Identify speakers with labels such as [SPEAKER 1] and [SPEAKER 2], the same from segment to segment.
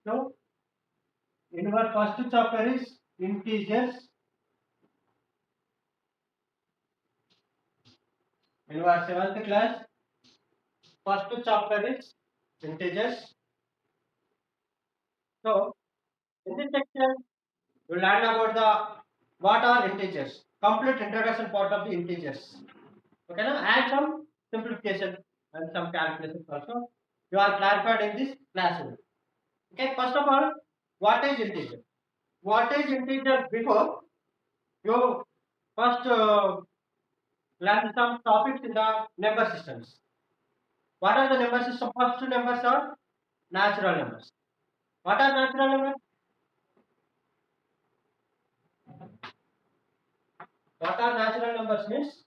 [SPEAKER 1] So in our first chapter is integers. In our seventh class, first chapter is integers. So in this section, we will learn about the what are integers. Complete introduction part of the integers. Okay, now add some simplification and some calculations also. You are clarified in this classroom. Okay, first of all, what is integer? What is integer before you first learn some topics in the number systems. What are the number system? First two numbers are natural numbers. What are natural numbers? What are natural numbers means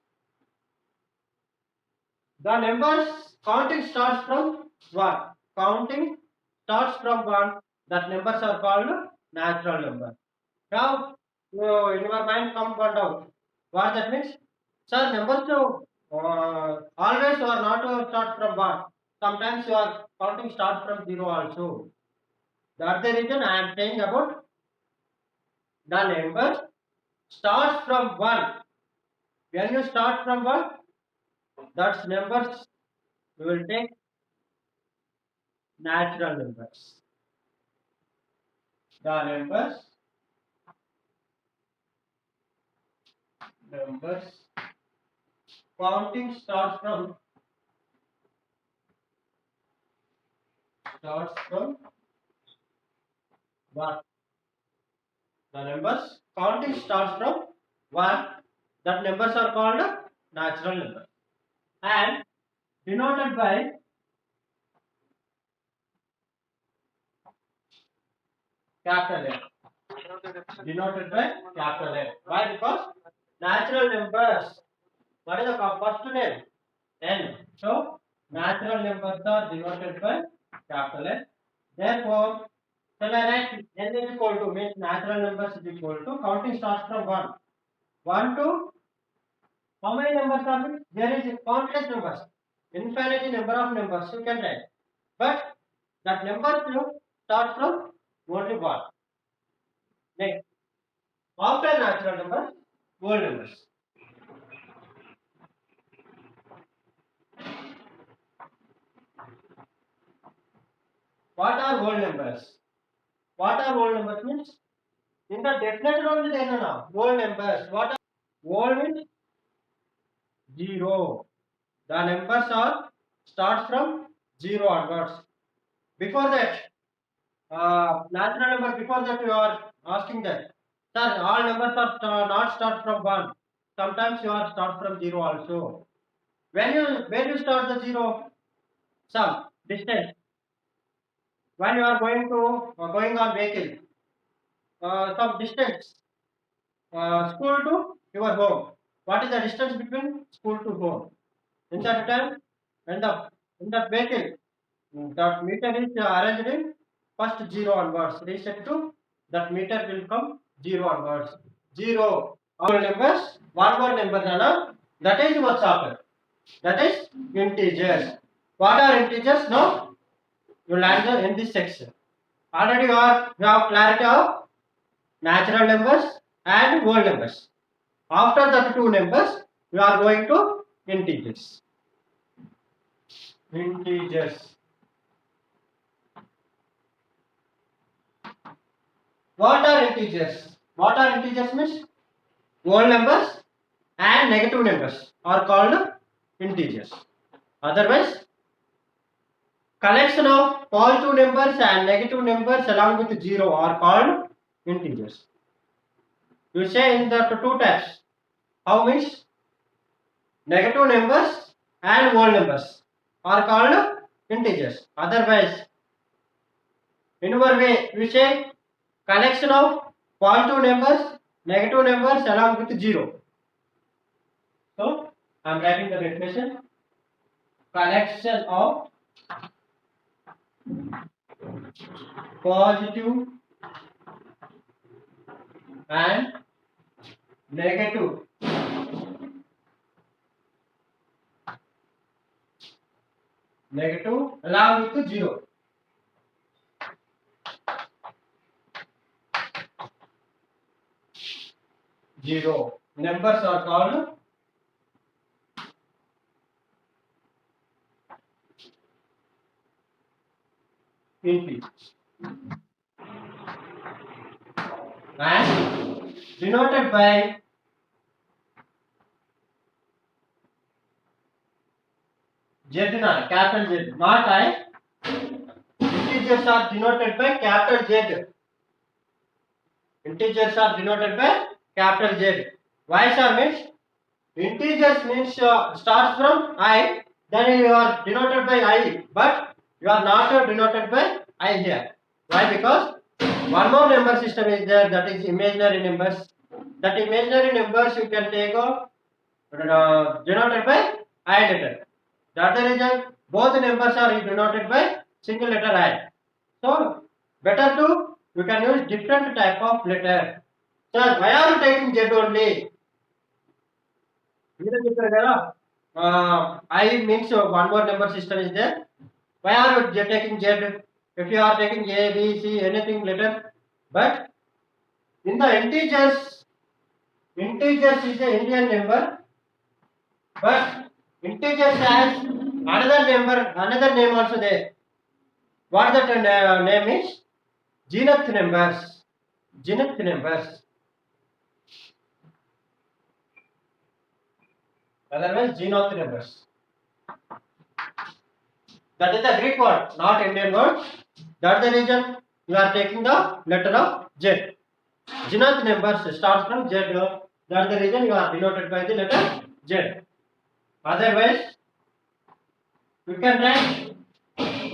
[SPEAKER 1] the numbers counting starts from 1. Counting starts from 1. That numbers are called natural number. Now, in your mind come one doubt. What that means? Sir, numbers always or not start from 1. Sometimes your counting starts from 0 also. That's the reason I am saying about the number starts from 1. When you start from 1, that's numbers you will take natural numbers. The numbers counting starts from 1. The numbers counting starts from 1. That numbers are called natural numbers and denoted by capital N. Denoted by capital N. Why? Because natural numbers. What is the first name? N. So natural numbers are denoted by capital N. Therefore, shall I write N is equal to means natural numbers is equal to counting starts from 1. 1 to how many numbers are there? There is countless numbers, infinity number of numbers you can write. But that numbers you start from only 1. Next, after natural numbers, whole numbers. What are whole numbers? What are whole numbers means? In the definite only there are now whole numbers. What are whole means? 0. The numbers are starts from 0 onwards. Before that, natural number. Before that, you are asking that, sir, all numbers are not start from 1. Sometimes you are start from 0 also. When you start the 0, some distance. When you are going on vehicle, some distance, school to your home. What is the distance between school to home? In that time, when the in that vehicle, that meter is arranged in first 0 onwards. Reset to that meter will come 0 onwards. 0. All numbers, one more number, Nana. That is what's happened. That is integers. What are integers? Now you learn in this section. Already you have clarity of natural numbers and whole numbers. After that two numbers, we are going to integers. Integers. What are integers? What are integers means? Whole numbers and negative numbers are called integers. Otherwise, collection of positive numbers and negative numbers along with 0 are called integers. You say in the two types. How means? Negative numbers and whole numbers are called integers. Otherwise, in our way, we say collection of positive numbers, negative numbers along with 0. So, I am writing the definition. Collection of positive and negative along with 0. 0. Numbers are called integers and denoted by Z, capital Z, not I. Integers are denoted by capital Z. Integers are denoted by capital Z. Why sir means integers means starts from I, then you are denoted by I, but you are not denoted by I here. Why? Because one more number system is there, that is imaginary numbers. That imaginary numbers you can take denoted by I letter. That's the reason both numbers are denoted by single letter I. So better to you can use different type of letter. Sir, why are you taking Z only? I means one more number system is there. Why are you taking Z? If you are taking A, B, C, anything letter, but in the integers is a Indian number, but integers has another name also there. What that name is? Zenith numbers. Zenith numbers. Otherwise, Zenith numbers. That is the Greek word, not Indian word. That's the reason you are taking the letter of Z. Zenith numbers starts from Z. That's the reason you are denoted by the letter Z. Otherwise, you can write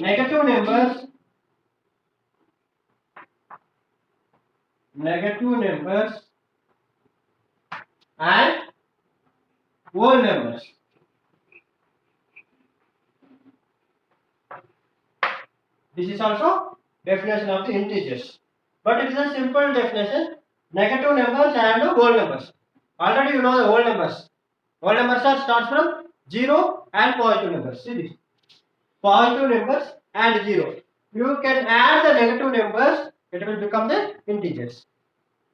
[SPEAKER 1] negative numbers and whole numbers. This is also definition of the integers, but it is a simple definition. Negative numbers and whole numbers. Already you know the whole numbers. Whole numbers are starts from 0 and positive numbers. See this. Positive numbers and 0. You can add the negative numbers, it will become the integers.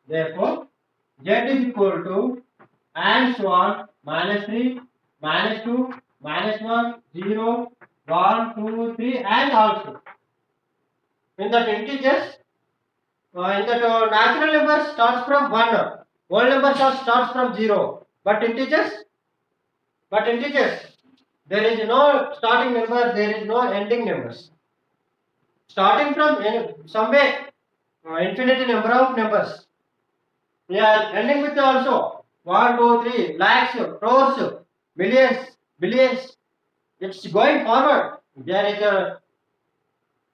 [SPEAKER 1] Therefore, Z is equal to and so on -3, -2, -1, 0, 1, 2, 3 and also. In that integers, in that natural numbers starts from 1. Whole numbers starts from 0. But integers, there is no starting number, there is no ending numbers. Starting from somewhere infinity number of numbers. We are ending with also 1, 2, 3 lakhs, crores, millions, billions. It's going forward. There is a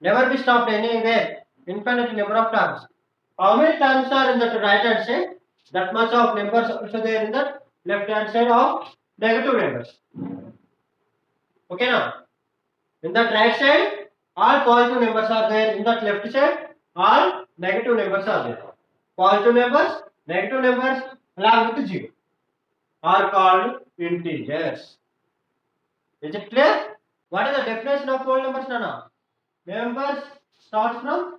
[SPEAKER 1] never be stopped anywhere. Infinite number of terms. How many terms are in the right hand side? That much of numbers also there in the left hand side of negative numbers. Okay now. In that right side, all positive numbers are there. In that left side, all negative numbers are there. Positive numbers, negative numbers along with 0 are called integers. Is it clear? What is the definition of whole numbers, Nana? Numbers starts from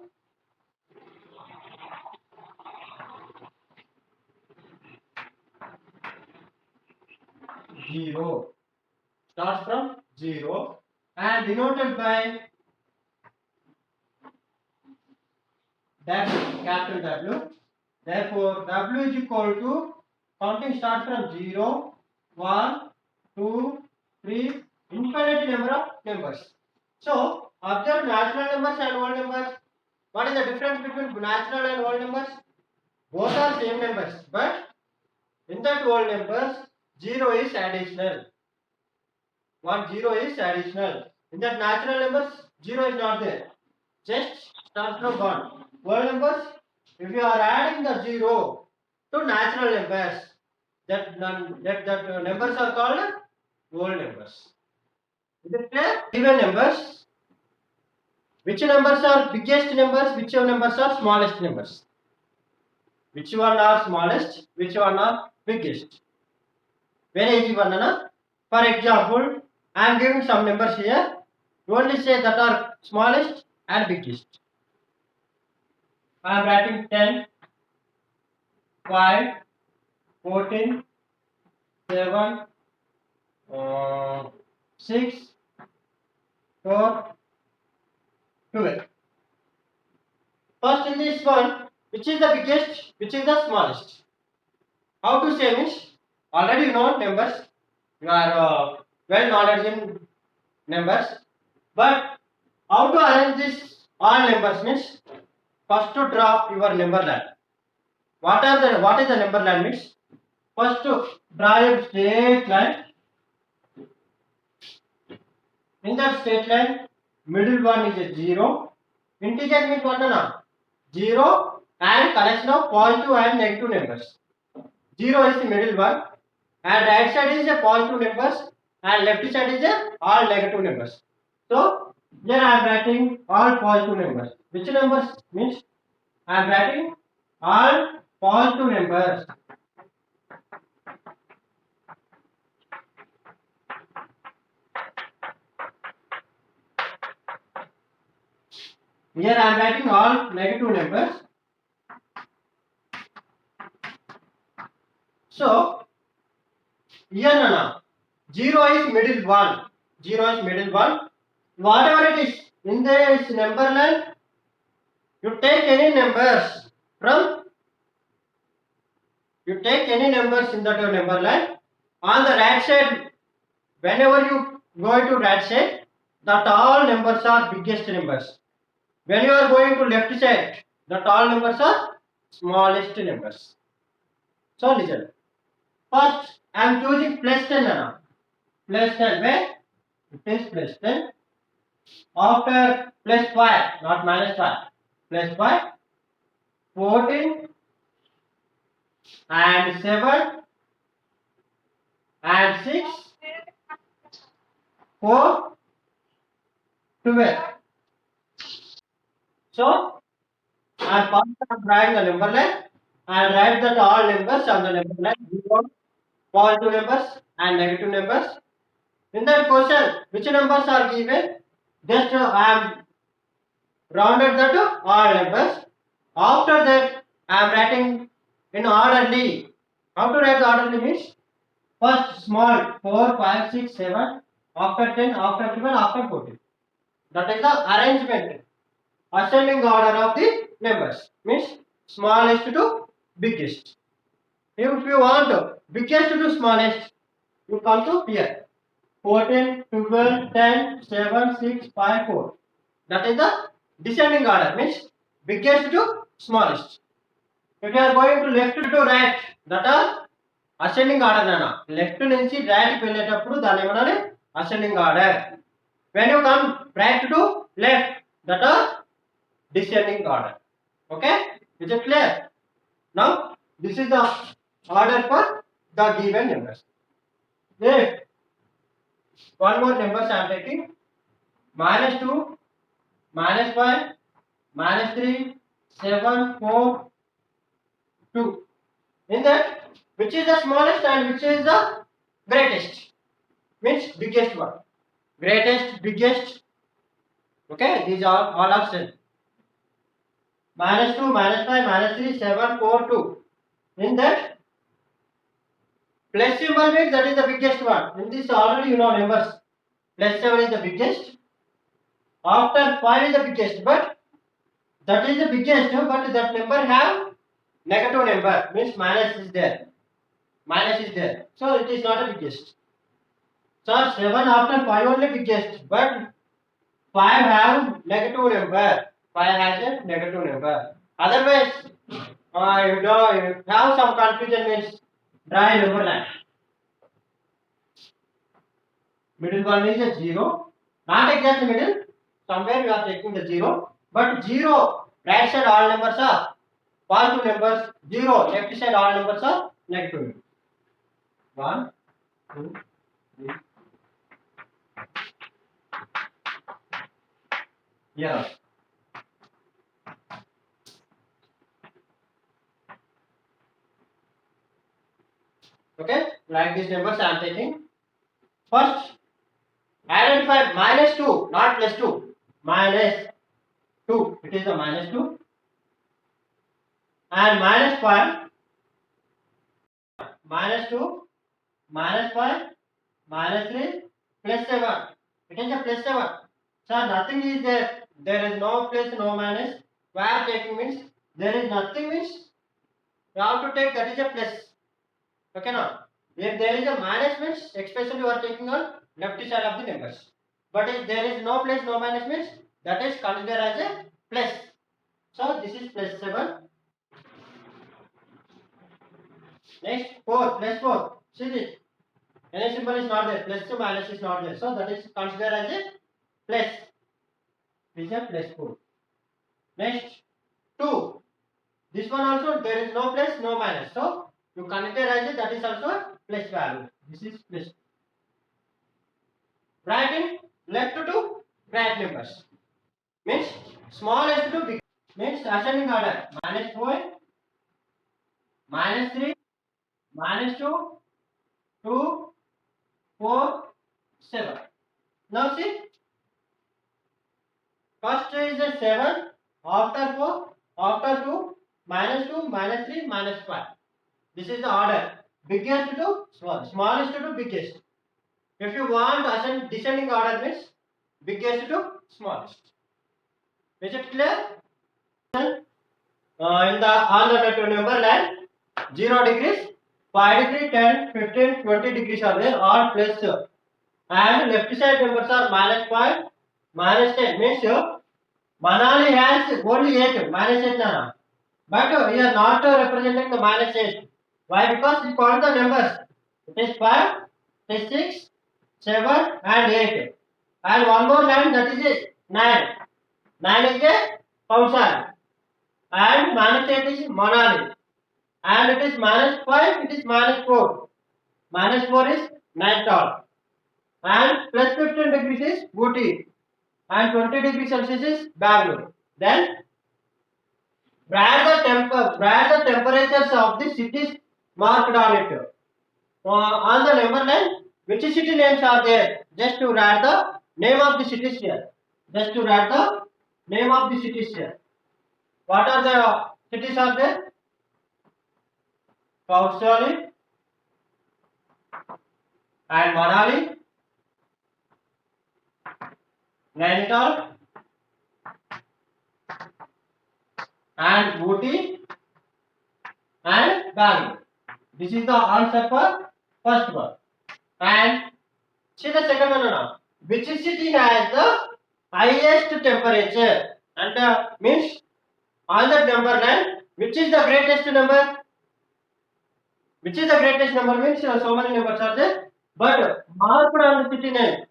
[SPEAKER 1] 0. Starts from 0 and denoted by W, capital W. Therefore, W is equal to counting starts from 0, 1, 2, 3, infinite number of numbers. So, observe natural numbers and whole numbers. What is the difference between natural and whole numbers? Both are same numbers, but in that whole numbers, 0 is additional. 0 is additional. In that natural numbers, 0 is not there. Just starts from 1. Whole numbers, if you are adding the 0 to natural numbers, that numbers are called whole numbers. Is it clear? Even numbers. Which numbers are biggest numbers? Which numbers are smallest numbers? Which one are smallest? Which one are biggest? Very easy one, Nana. For example, I am giving some numbers here. You only say that are smallest and biggest. I am writing 10, 5, 14, 7, 6, 4, 12. First in this one, which is the biggest, which is the smallest? How to say means already you know numbers. You are well knowledge in numbers, but how to arrange this all numbers means first to draw your number line. What is the number line means? First to draw a straight line. In that straight line, middle one is a 0. Integer means what na? 0 and collection of positive and negative numbers. 0 is the middle one and right side is a positive numbers and left side is a all negative numbers. So here I am writing all positive numbers. Which numbers means I am writing all positive numbers. Here I am writing all negative numbers. So here Nana, 0 is middle one. 0 is middle one. Whatever it is in this number line, you take any numbers from in that number line. On the right side, whenever you go to right side, that all numbers are biggest numbers. When you are going to left side, that all numbers are smallest numbers. So listen. First, I am choosing plus 10 now. Plus 10 where? It is plus 10. After plus 5, not minus 5. Plus 5, 14 and 7 and 6, 4, 12. So, I am drawing the number line and write that all numbers on the number line. Positive numbers and negative numbers. In that question, which numbers are given? Just I am rounded that to all numbers. After that, I am writing in orderly. How to write the orderly means? First small 4, 5, 6, 7, after 10, after 12, after 14. That is the arrangement. Ascending order of the numbers means smallest to biggest. If you want biggest to smallest, you come to here. 14, 12, 10, 7, 6, 5, 4. That is the descending order means biggest to smallest. If you are going to left to right, that are ascending order nana. Left నుంచి right కి వెళ్ళేటప్పుడు దాన్ని ఏమనాలి ascending order. When you come right to left, that are descending order. Okay, is it clear? Now this is the order for the given numbers. If one more numbers I am taking -2, -5, -3, 7, 4, 2. In that, which is the smallest and which is the greatest? Means biggest one. Greatest, biggest. Okay, these are all options. -2, -5, -3, 7, 4, 2. In that, plus symbol means that is the biggest one. In this already you know numbers. Plus 7 is the biggest. After 5 is the biggest, but that is the biggest, but that number have negative number means minus is there. Minus is there, so it is not the biggest. So 7 after 5 only biggest, but 5 have negative number. 5 has a negative number. Otherwise, you have some confusion means draw a number line. Middle one is a 0, not exactly middle. Somewhere you are taking the 0, but 0 right side all numbers are positive numbers. 0 left side all numbers are negative numbers. 1, 2, 3. Yeah. Okay, like these numbers I am taking. First, identify -2, not +2. -2. It is the -2 and -5. -2, -5, -3, +7. It is a +7. So nothing is there. There is no plus, no minus. Where taking means there is nothing means you have to take that is a plus. Okay now. If there is a minus means especially you are taking on left side of the numbers. But if there is no plus, no minus means that is considered as a plus. So this is +7. Next 4, +4. See this. Any symbol is not there. Plus to minus is not there. So that is considered as a plus. This is a +4. Next 2. This one also there is no plus, no minus. So you consider as a that is also a plus value. This is plus. Write in left to right numbers. Means smallest to big. Means ascending order. -4, -3, -2, 2, 4, 7. Now see. First is a 7, after 4, after 2, -2, -3, -5. This is the order. Biggest to small, smallest to biggest. If you want descending order means biggest to smallest. Is it clear? In the on the number line 0 degrees, 5 degree, 10, 15, 20 degrees are there, all plus. And left side numbers are -5, -10 means Manali has only 8, -8 nana. But we are not representing the -8. Why? Because we call the numbers. It is 5, it is 6, 7 and 8. And one more line that is a 9. 9 is a Kausal. And -8 is Manali. And it is -5, it is -4. -4 is Nainital. And +15 degrees is Ooty. And 20 degrees Celsius is Bangalore. Then write the temperatures of the cities marked on it. On the number line, which city names are there? Just to write the name of the cities here. Just to write the name of the cities here. What are the cities are there? Kausali and Manali, Nainital and Ooty and Bangalore. This is the answer for first one. And see the second one now. Which city has the highest temperature? And means on that number line, which is the greatest number? Which is the greatest number means so many numbers are there. But marked on the city name.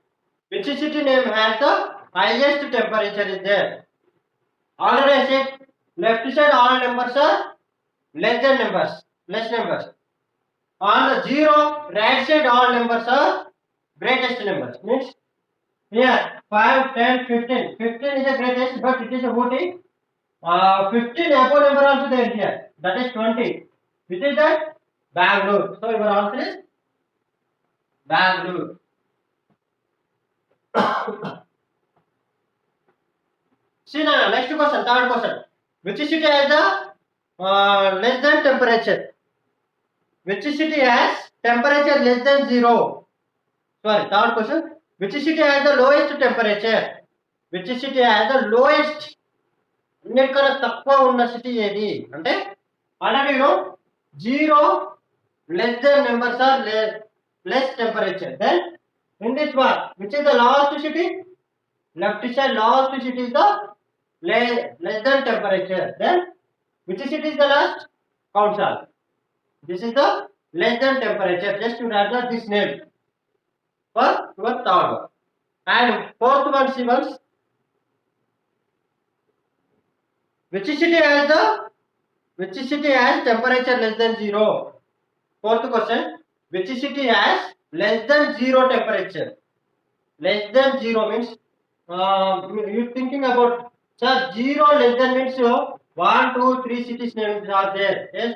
[SPEAKER 1] Which city name has the highest temperature is there? Already I said left side all numbers are less than numbers, less numbers. On the 0, right side all numbers are greatest numbers. Means here 5, 10, 15. 15 is the greatest, but it is a Ooty. 15 above number also there here. That is 20. Which is that? Bangalore. So your answer is Bangalore. See now, next question, third question. Which city has the less than temperature? Which city has temperature less than 0? Sorry, third question. Which city has the lowest temperature? Which city has the lowest? అన్నిటికన్నా తక్కువ ఉన్న city ఏది అంటే already no 0 less than numbers are less temperature. Then in this one, which is the last city? Left side last city is the less than temperature. Then which city is the last? Kausal. This is the less than temperature. Just to write this name for your third one. And fourth one, see once. Which city has temperature less than 0? Fourth question. Which city has less than 0 temperature? Less than 0 means you thinking about sir 0 less than means 1, 2, 3 cities names are there. Yes,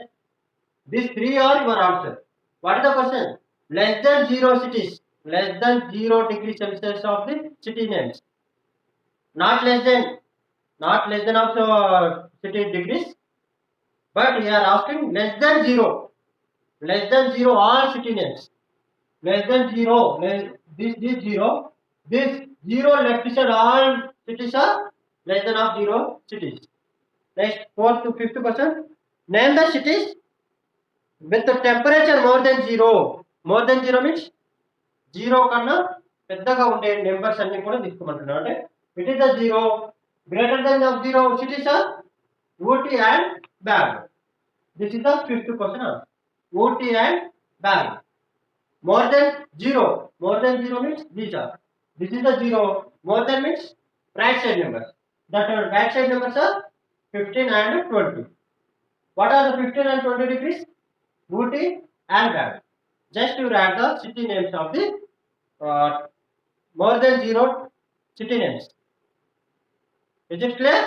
[SPEAKER 1] these 3 are your answer. What is the question? Less than 0 cities, less than 0 degrees Celsius of the city names. Not less than of city degrees, but we are asking less than 0. less than 0 all city names. Less than 0, this 0, this 0 left side all cities are less than of 0 cities. Next, fourth to fifth question. Name the cities with the temperature more than 0. More than 0 means 0 కన్నా పెద్దగా ఉండే numbers అన్ని కూడా తీసుకోమంటున్నాం. అంటే it is the 0 greater than of 0 cities are Ooty and Bangalore. This is the fifth question. Ooty and Bangalore. More than 0. More than 0 means these are. This is the 0. More than means right side numbers. That right side numbers are 15 and 20. What are the 15 and 20 degrees? Ooty and Bangalore. Just you write the city names of the more than 0 city names. Is it clear?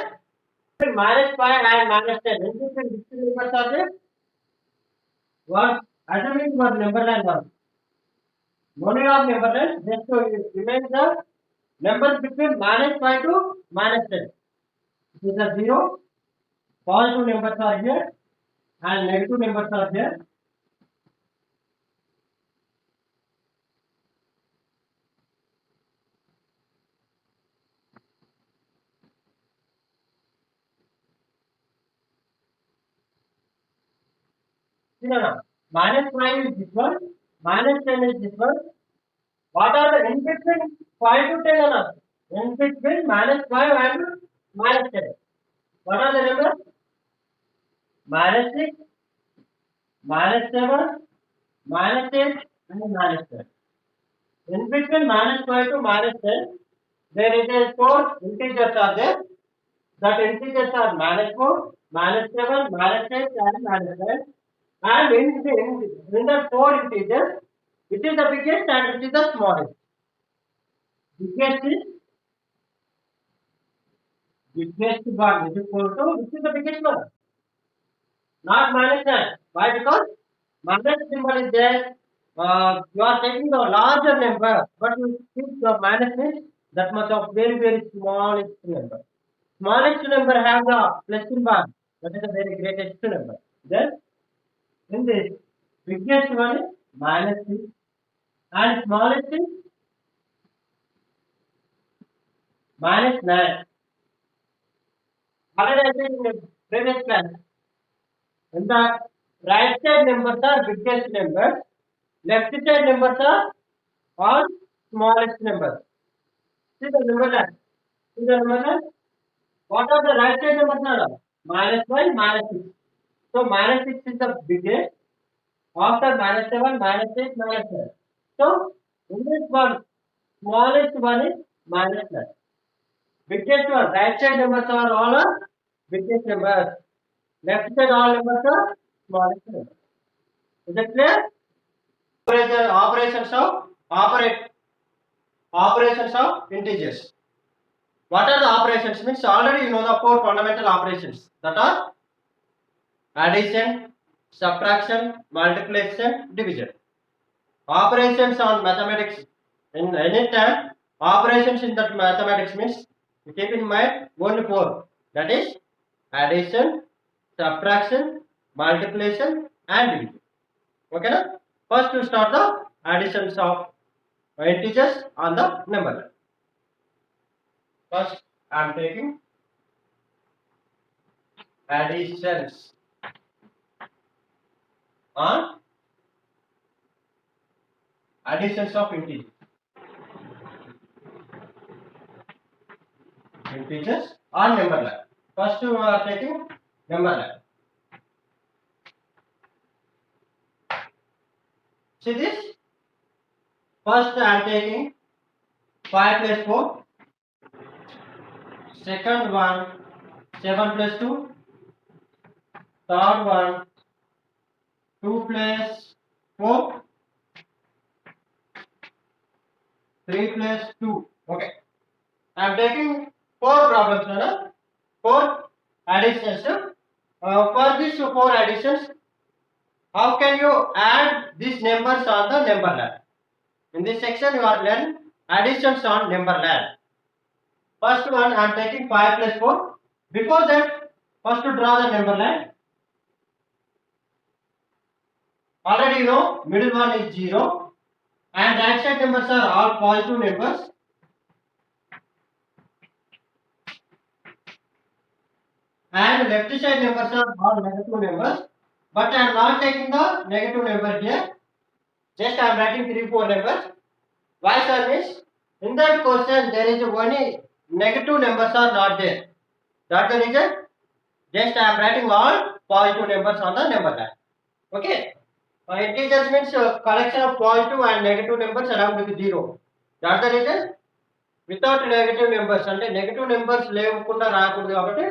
[SPEAKER 1] Minus 5 and minus 10. In between which two numbers are there? What? Assuming was number line 1. No need of number line. Just to remain the numbers between minus 5 to minus 10. This is a 0. Positive numbers are here and negative numbers are here. No. Minus 5 is this one, minus 10 is this one. What are the in between 5 to 10? No? In between minus 5 and minus 10. What are the numbers? Minus 6, minus 7, minus 8 and minus 10. In between minus 5 to minus 10, there is a 4 integers are there. That integers are minus 4, minus 7, minus 8 and minus 10. And in the 4 integers, it is the biggest and it is the smallest. Biggest one is equal to, which is the biggest one? Not minus 9. Why? Because minus symbol is there. You are taking the larger number, but you keep the minus means that much of very, very smallest number. Smallest number have the plus symbol. That is the very greatest number. Then in this, biggest one is minus 6 and smallest is minus 9. What did I say in the previous class? In the right side numbers are biggest numbers, left side numbers are all smallest numbers. See the number line. See the number line. What are the right side numbers now? Minus 1, minus 6. So minus 6 is the biggest. After minus 7, minus 8, minus 7. So in this one, smallest one is minus 9. Biggest one, right side numbers are all biggest numbers. Left side all numbers are smallest numbers. Is it clear? Operations of integers. What are the operations? Means already you know the 4 fundamental operations that are addition, subtraction, multiplication, division. Operations on mathematics. In any time, operations in that mathematics means you keep in mind only 4. That is addition, subtraction, multiplication, and division. Okay, na? First to start the additions of integers on the number line. First, I am taking additions on additions of integers. Integers on number line. First, we are taking number line. See this? First, I am taking 5 plus 4. Second one, 7 plus 2. Third one, 2 plus 4. 3 plus 2. Okay. I am taking 4 problems. 4 additions. For these 4 additions, how can you add these numbers on the number line? In this section, you are learning additions on number line. First one, I am taking 5 plus 4. Before that, first to draw the number line. Already you know middle one is 0 and right side numbers are all positive numbers. And left side numbers are all negative numbers. But I am not taking the negative number here. Just I am writing 3, 4 numbers. Why sir means in that question there is only negative numbers are not there. That's the reason. Just I am writing all positive numbers on the number line. Okay. Integers means collection of positive and negative numbers along with 0. That's the reason. Without negative numbers అంటే negative numbers లేకుండా రాకూడదు కాబట్టి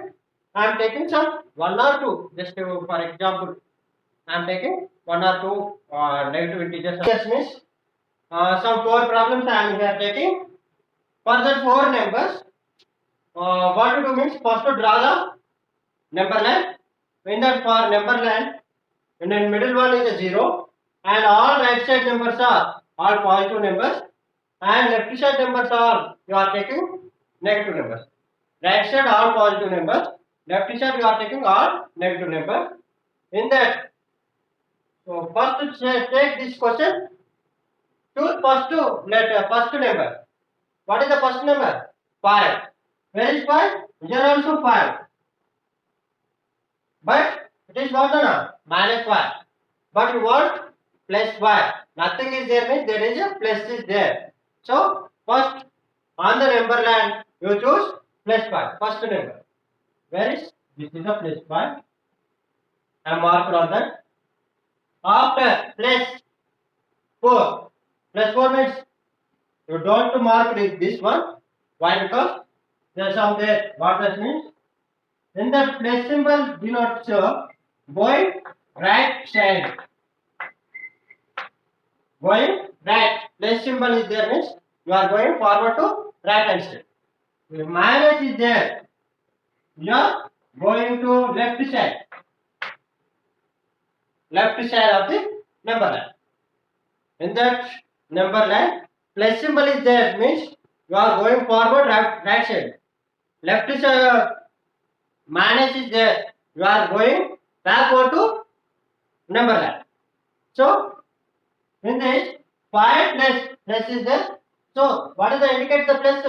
[SPEAKER 1] I'm taking some 1 or 2 just for example I'm taking 1 or 2 negative integers. Yes means some 4 problems I am here taking. For that 4 numbers what to do means first to draw the number line. In that for number line in the middle one is a 0 and all right side numbers are all positive numbers and left side numbers are you are taking negative numbers. Right side all positive numbers, left side you are taking all negative numbers. In that, so first take this question. Choose first letter, first number. What is the first number? 5. Where is 5? Here also 5. But it is what no? Minus 5. But you want plus 5. Nothing is there means there is a plus is there. So first on the number line you choose plus 5. First number. Where is this is a plus 5. I marked on that. After plus 4. Plus 4 means you don't mark this one. Why? Because there is some there. What that means? In the plus symbol do not show going right side. Going right. Plus symbol is there means you are going forward to right hand side. If minus is there, you are going to left side. Left side of the number line. In that number line, plus symbol is there means you are going forward right side. Left side minus is there, you are going backward to number line. So in this 5 plus is there. So what is the indicate the plus?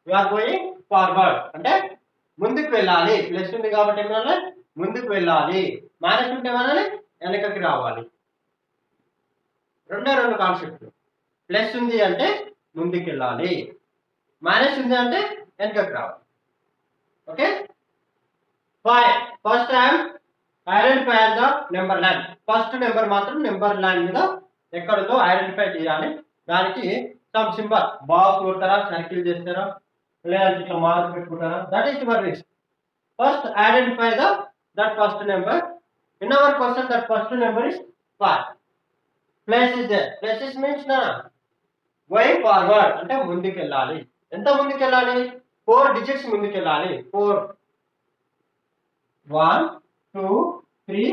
[SPEAKER 1] You are going forward. అంటే ముందుకు వెళ్ళాలి. Plus ఉంది కాబట్టి ఏమనాలి ముందుకు వెళ్ళాలి. Minus ఉంటే ఏమనాలి వెనకకి రావాలి. రెండు కాన్సెప్ట్లు. ప్లస్ ఉంది అంటే ముందుకు వెళ్ళాలి. మైనస్ ఉంది అంటే వెనకకి రావాలి. Okay. 5. First I am identify the number line. First number మాత్రం నెంబర్ లైన్ మీద ఎక్కడతో ఐడెంటిఫై చేయాలి. దానికి సమ్ సింబల్ బాక్స్ కొడతారా సర్కిల్ చేస్తారా లేదంటే ఇట్లా మార్క్ పెట్టుకుంటారా that is your risk. First identify that first number. In our question that first number is 5. Plus is there. Plus is means నా గోయింగ్ ఫార్వర్డ్ అంటే ముందుకు వెళ్ళాలి. ఎంత ముందుకు వెళ్ళాలి? 4 డిజిట్స్ ముందుకు వెళ్ళాలి. 4 1 2 3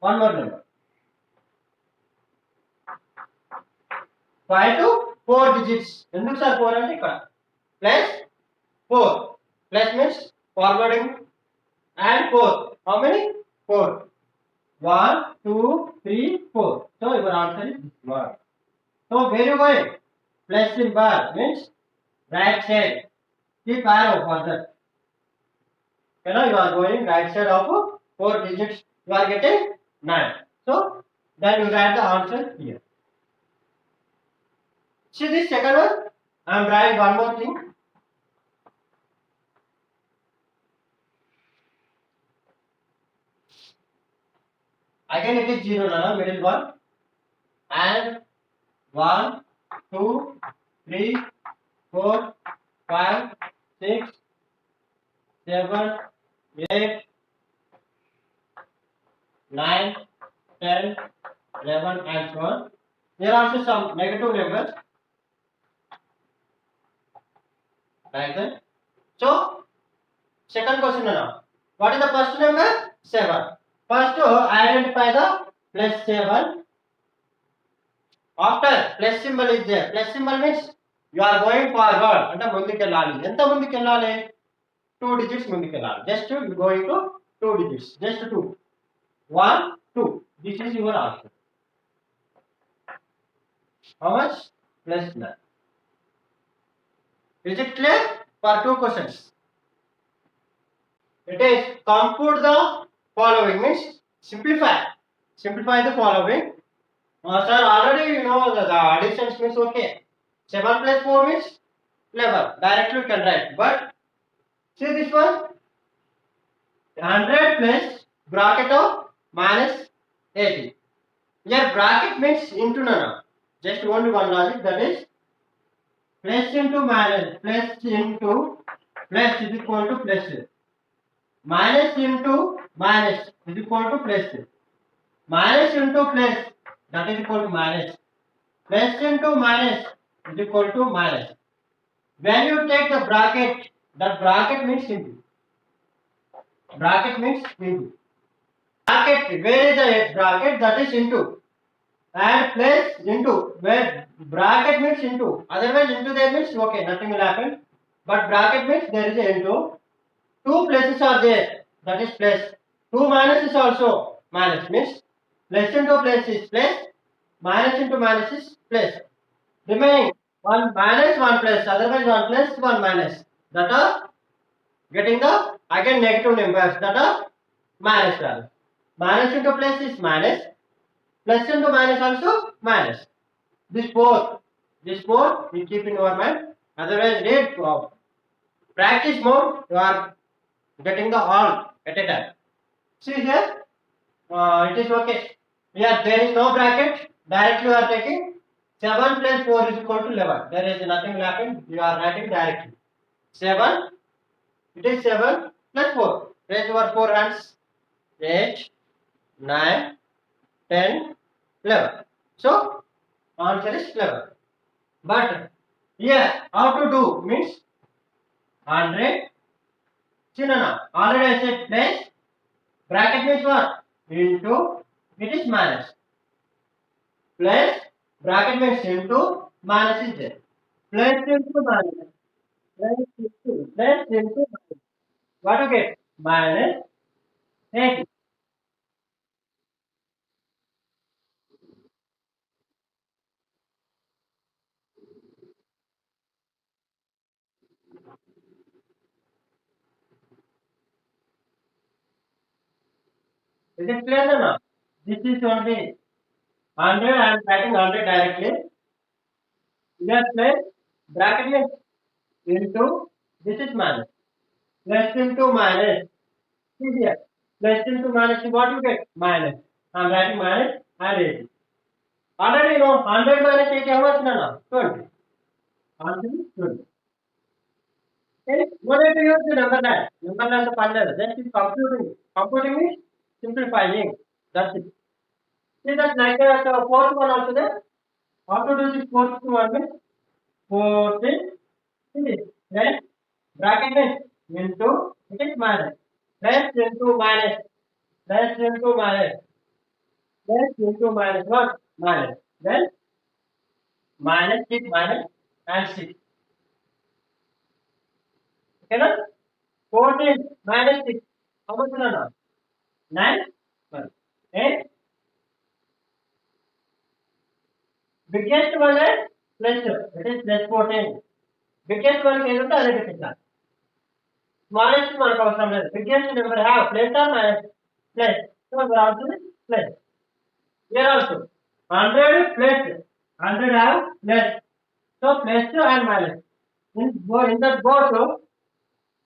[SPEAKER 1] one more number 5 to 4 digits. ఎందుకు సార్ 4 అంటే ఇక్కడ plus 4 plus means forwarding and 4 how many 4 1 2 3 4. So your answer is this one. So where you going? Plus symbol means right side. Keep arrow for that. You are going right side of 4 digits. You are getting 9. So then you write the answer here. See this second one. I am writing one more thing. Again it is 0 now, middle one. And 1 2 3 4 5 6 7 8 9 10 11 and so on. There are also some negative numbers like that. So second question now. What is the first number? 7. First to identify the plus 7. After plus symbol is there. Plus symbol means you are going forward. అంటే ముందుకు వెళ్ళాలి. ఎంత ముందుకు వెళ్ళాలి? 2 digits ముందుకు వెళ్ళాలి. Just you going to 2 digits. Just 2. 1 2. This is your answer. How much? Plus 9. Is it clear? For two questions. It is compute the following means simplify. Simplify the following. Sir, already you know the additions means okay. 7 plus 4 means 11. Directly you can write. But see this one 100 plus bracket of minus 80. Here bracket means into none. Just only one logic, that is plus into minus, plus into plus is equal to plus, minus into minus is equal to plus, minus into plus that is equal to minus, plus into minus is equal to minus. When you take the bracket, that bracket means into. Bracket means into. Bracket, where is the bracket? That is into. And plus into, where bracket means into. Otherwise into there means okay, nothing will happen. But bracket means there is a into. Two places are there, that is plus. Two minus is also minus, means plus into plus is plus, minus into minus is plus. Remaining one minus one plus, otherwise one plus one minus. That are getting the again negative numbers, that are minus value. Minus into plus is minus, plus into minus also minus. This four you keep in your mind. Otherwise read practice mode, you are getting the all at a time. See here, it is okay. Here there is no bracket. Directly you are taking 7 plus 4 is equal to 11. There is nothing will happen. You are writing directly. 7. It is 7 plus 4. Raise your 4 hands. 8, 9, 10, 11. So answer is 11. But here how to do means 100. See no. Already I said plus. Bracket means what? Into, it is minus. Plus, bracket means into, minus is there. Plus into minus. Plus into minus. What you get? Minus 80. Is it clear or not? This is only 100. I am writing 100 directly. Here plus, bracket means into, this is minus. Plus into minus. See here. Plus into minus, what you get? Minus. I am writing minus and 80. Already you know 100 minus 80 how much now? 20. Answer is 20. Okay, what do you use the number line? Number line the panel. That is computing. Computing means simplifying. That's it. See that like the fourth one also there. How to do this fourth one means 14. See this. Then bracket means into, it is minus. Plus into minus. Plus into minus. Plus into minus what? Minus. Then minus 6 minus and 6. Okay, na? 14 minus 6. How much is now? 9? 1. 8. Biggest one is plus 2. It is plus 14. Biggest one is the other bit. Smallest one comes from the biggest number have plus or minus plus. So the answer is plus. Here also 100 plus 100 have plus. So plus 2 and minus. In that both,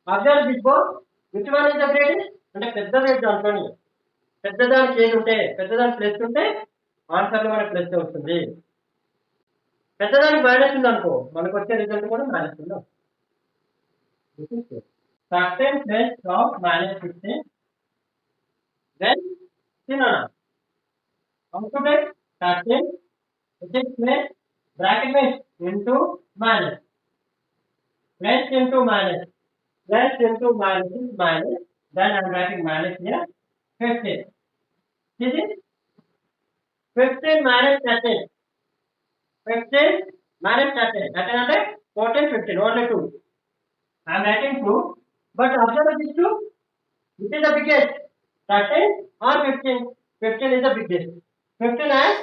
[SPEAKER 1] observe this both. Which one is the greatest? అంటే పెద్ద rate అనుకోని పెద్దదానికి ఏది ఉంటే పెద్దదానికి plus ఉంటే ఆన్సర్లో మనకి plus వస్తుంది. పెద్దదానికి minus ఉంది అనుకో మనకు వచ్చే రిజల్ట్ కూడా మైనస్ ఉంది. 13 plus of minus 15. Then see no. How to get 13? It is plus bracket means into minus. Plus into minus. Plus into minus is minus. Then I am writing minus here. 15. See this? 15 minus 13. 15 minus 13. That is 14, 15. Only 2. I am writing 2. But observe these two. Which is the biggest? 13 or 15? 15 is the biggest. 15 has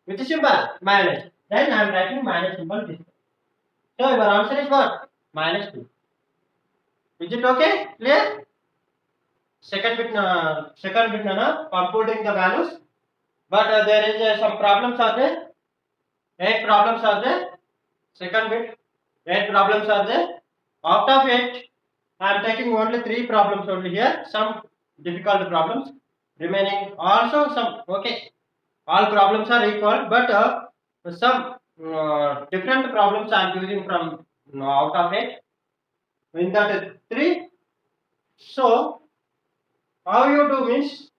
[SPEAKER 1] which symbol? Minus. Then I am writing minus symbol this way. So your answer is what? Minus 2. Is it okay? Clear? Second bit nana computing the values, but there is some problems are there. 8 problems are there. Second bit, 8 problems are there. Out of 8, I am taking only 3 problems only here. Some difficult problems. Remaining also some okay. All problems are equal, but some different problems I am using from out of 8. In that 3. So how you do means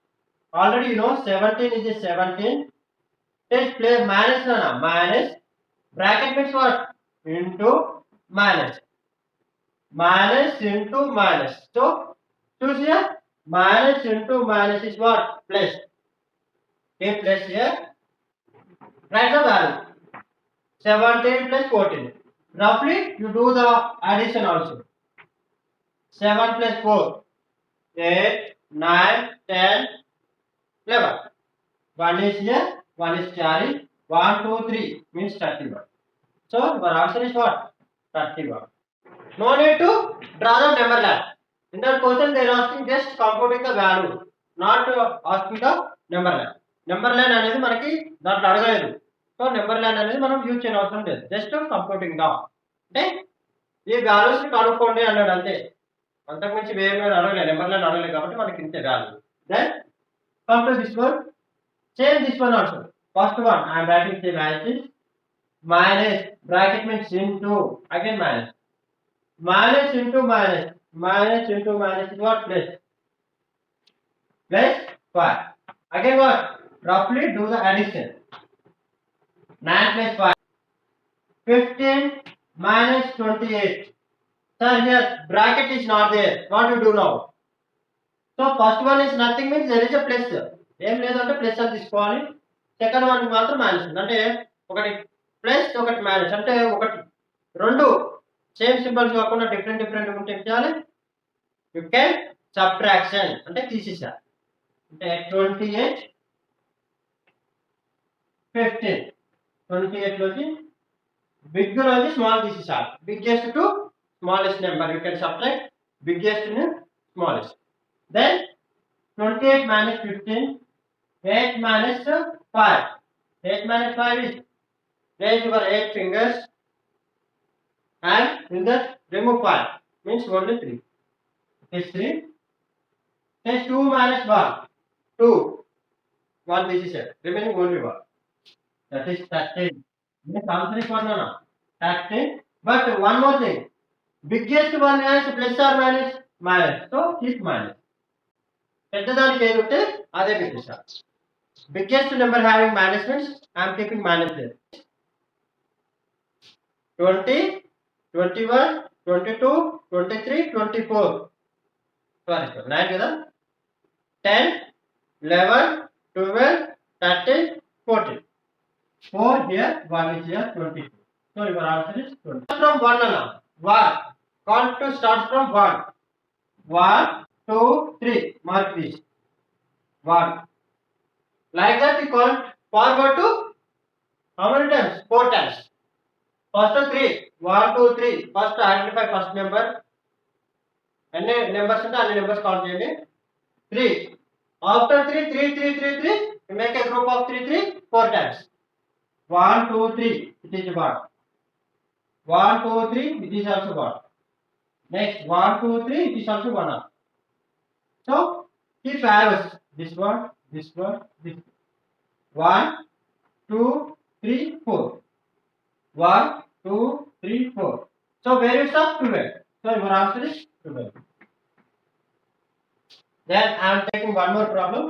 [SPEAKER 1] already you know 17 is a 17. Take play minus minus bracket means what? Into minus. Minus into minus. So choose here minus into minus is what? Plus. Okay, plus here. Write the value. 17 plus 14. Roughly you do the addition also. 7 plus 4. 8, 9, 10, 11. 1 is here, 1 is carry. 1, 2, 3 means 31. So your answer is what? 31. No need to draw the number line. In that question they are asking just computing the value, not asking the number line. Number line అనేది మనకి దాంట్లో అడగలేదు. So number line అనేది మనం use చేయని అవసరం లేదు. Just computing దా అంటే ఈ వాల్యూస్ కనుక్కోండి అన్నాడు అంతే. అంతకుమించి వేరే అడగలేదు. నెంబర్ లైన్ అడగలేదు కాబట్టి మనకి ఇంతే value. Then come to this one. Same this one also. First one I am writing same as this. Minus bracket means into again minus. Minus into minus. Minus into minus is what? Plus. Plus 5. Again what? Roughly do the addition. 9 plus 5. 15 minus 28. Sir, here bracket is not there. What do you do now? So first one is nothing means there is a plus. ఏం లేదంటే plus అని తీసుకోవాలి. Second one మాత్రం minus అంటే ఒకటి plus ఒకటి minus అంటే ఒకటి రెండు సేమ్ సింబల్స్ కాకుండా డిఫరెంట్ డిఫరెంట్ ఉంటే ఏం చేయాలి? యూ కెన్ సబ్ట్రాక్షన్ అంటే తీసేసా అంటే 28 15 28 లోకి బిగ్ లోకి స్మాల్ తీసేసా. Biggest to smallest number you can subtract biggest ని smallest. Then 28 minus 15, 8 minus 5. 8 minus 5 is raise your 8 fingers and in that remove 5 means only 3. Is 3. Then 2 minus 1, 2. 1 this is it. Remaining only 1. That is 13. This answer is what no? 13. But one more thing. Biggest one is plus or minus? Minus. So keep minus. పెద్దదానికి ఏదంటే అదే పెట్టేసా. Biggest number having minus means I'm keeping minus there. 20, 21, 22, 23, 24. Sorry 9 కదా. 10, 11, 12, 13, 14. 4 here, 1 is here, 22. So your answer is 20. From 1 ana. 1. Count to start from 1. 1, 2, 3. Mark this. 1. Like that we count forward to how many times? 4 times. First 3. 1, 2, 3. First identify first number. Any numbers unte any numbers count cheyandi. 3. After 3, 3, 3, 3, 3. We make a group of 3, 3. 4 times. 1, 2, 3. It is 1. 1, 2, 3. It is also 1. Next 1, 2, 3. It is also 1. So keep arrows. This one, this one, this one. 1, 2, 3, 4. 1, 2, 3, 4. So where you stop? 12. So your answer is 12. Then I am taking one more problem.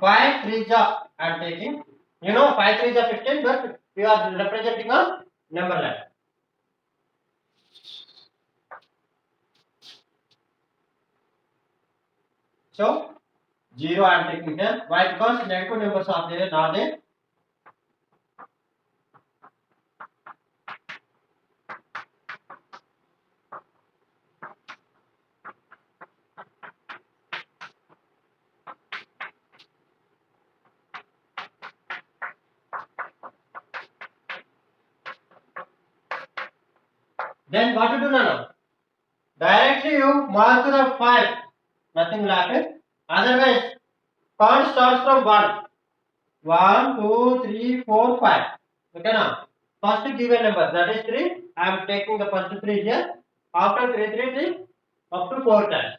[SPEAKER 1] 5 3s I am taking. You know 5 3s are 15, but we are representing a number line. So 0 I am taking here. Why? Because negative numbers are there, not there. Then what to do now? Directly you mark the 5. Nothing will happen. Otherwise, count starts from 1. 1, 2, 3, 4, 5. Okay now. First given number, that is 3. I am taking the first 3 here. After 3, 3, 3, up to 4 times.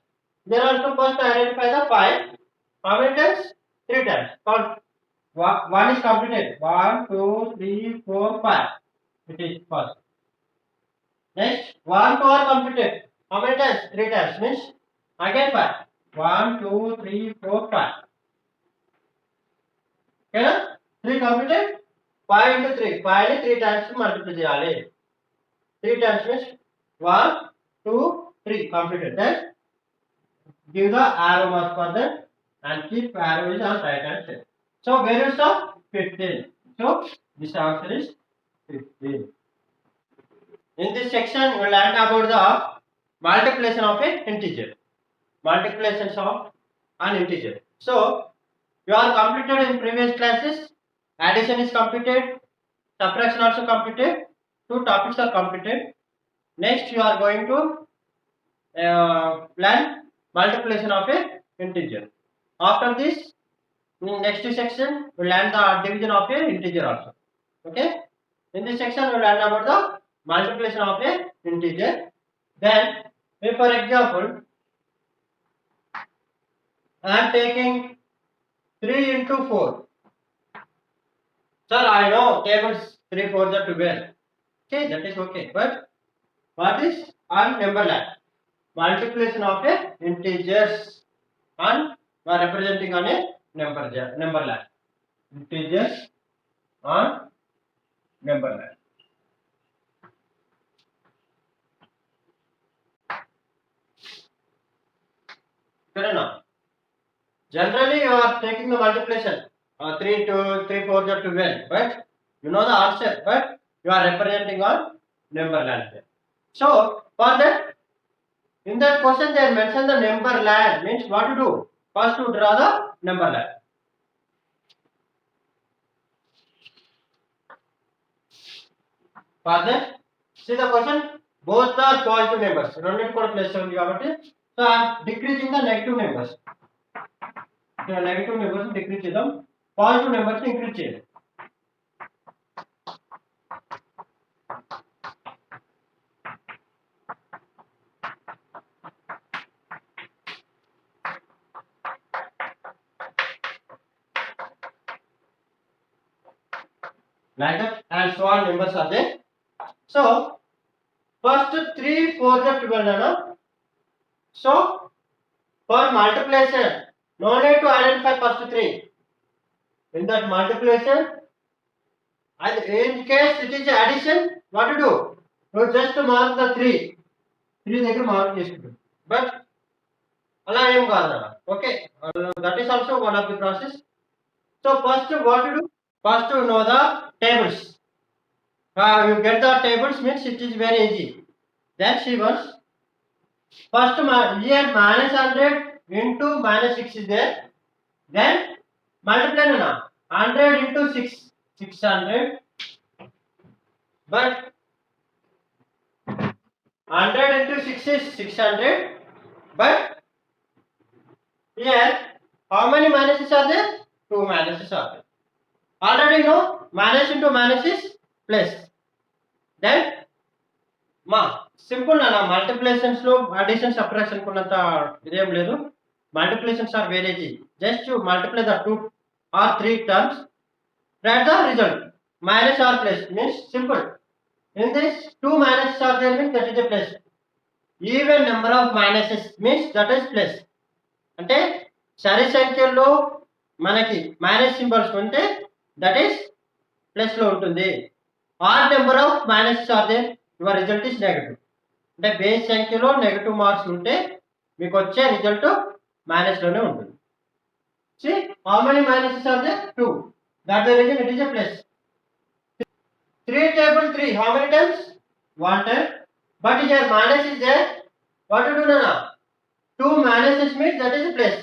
[SPEAKER 1] Then also first identify the 5. How many times? 3 times. Count. 1 is completed. 1, 2, 3, 4, 5. It is first. Next, 1, 2 are completed. How many times? 3 times. Means again 5. 1, 2, 3, 4, 5. Okay na? 3 completed. 5 into 3. 5 ni 3 times multiply cheyali. 3 times means 1, 2, 3 completed. Then give the arrow mark for that and keep arrow is on right hand side. So where is the 15? So this answer is 15. In this section, we will learn about the multiplication of an integer. Multiplications of an integer. So you are completed in previous classes. Addition is completed. Subtraction also completed. 2 topics are completed. Next, you are going to learn multiplication of a integer. After this, in next section, we will learn the division of a integer also. Okay. In this section, we will learn about the multiplication of a integer. Then, if for example, I am taking 3 into 4. Sir, I know tables 3, 4 are 12. Okay, that is okay. But what is on number line? Multiplication of a integers and we are representing on a number line. Integers on number line. Correct now. Generally, you are taking the multiplication 3 to 3 4 are 12, but you know the answer, but you are representing on number line. So for that, in that question they mention the number line means what to do? First to draw the number line. For that, see the question, both are positive numbers. రెండింటి కూడా plus ఉంది కాబట్టి so I am decreasing the negative numbers. So negative numbers decrease చేద్దాం, positive numbers increase చేయాలి. Like that and so on numbers are there. So first 3 4 are 12 na. So for multiplication, no need to identify first 3. In that multiplication, and in case it is addition, what to do? You just mark the 3. 3 దగ్గర mark చేసుకుంటాం. But అలా ఏం కాదు. Okay, that is also one of the process. So first what to do? First to know the tables. You get the tables means it is very easy. Then she was first here minus 100 into minus 6 is there. Then multiply na 100 into 6, 600. But 100 into 6 is 600. But here how many minuses are there? 2 minuses are there. Already know minus into minus is plus. Then simple na multiplications lo addition subtraction kunnanta idem ledu. Multiplications are very easy. Just you multiply the 2 or 3 terms, write the result. Minus or plus means simple. In this 2 minuses are there means that is a plus. Even number of minuses means that is plus. అంటే సరి సంఖ్యల్లో మనకి minus symbols ఉంటే that is plus లో ఉంటుంది. Or number of minus are there, your result is negative. అంటే base సంఖ్యలో negative marks ఉంటే మీకు వచ్చే రిజల్ట్ మైనస్ లోనే ఉంటుంది. See how many minuses are there? 2. That's the reason it is a plus. 3 table 3. How many times? 1 time. But here minus is there. What to do now? 2 minuses means that is a plus.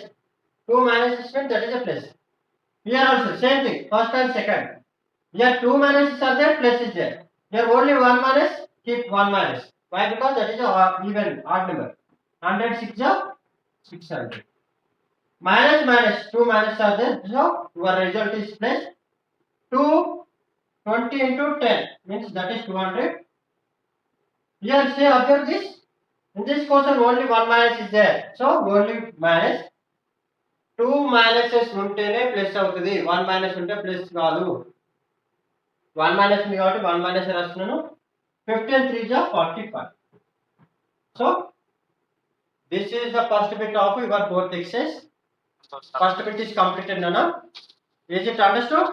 [SPEAKER 1] 2 minuses means that is a plus. Here also same thing. First and second. Here 2 minuses are there. Plus is there. Here only 1 minus. Keep 1 minus. Why? Because that is a even odd number. 106 is 600. Minus 2 minus are there. So your result is plus 220 into 10 means that is 200. Here say observe this. In this question only one minus is there. So only minus. 2 minuses ఉంటేనే plus అవుతుంది. 1 minus ఉంటే plus కాదు. 1 minus ఉంది కాబట్టి 1 minus రాస్తున్నాను. 15 3 is 45. So this is the first bit of your fourth exercise. First bit is completed, Nana. Is it understood?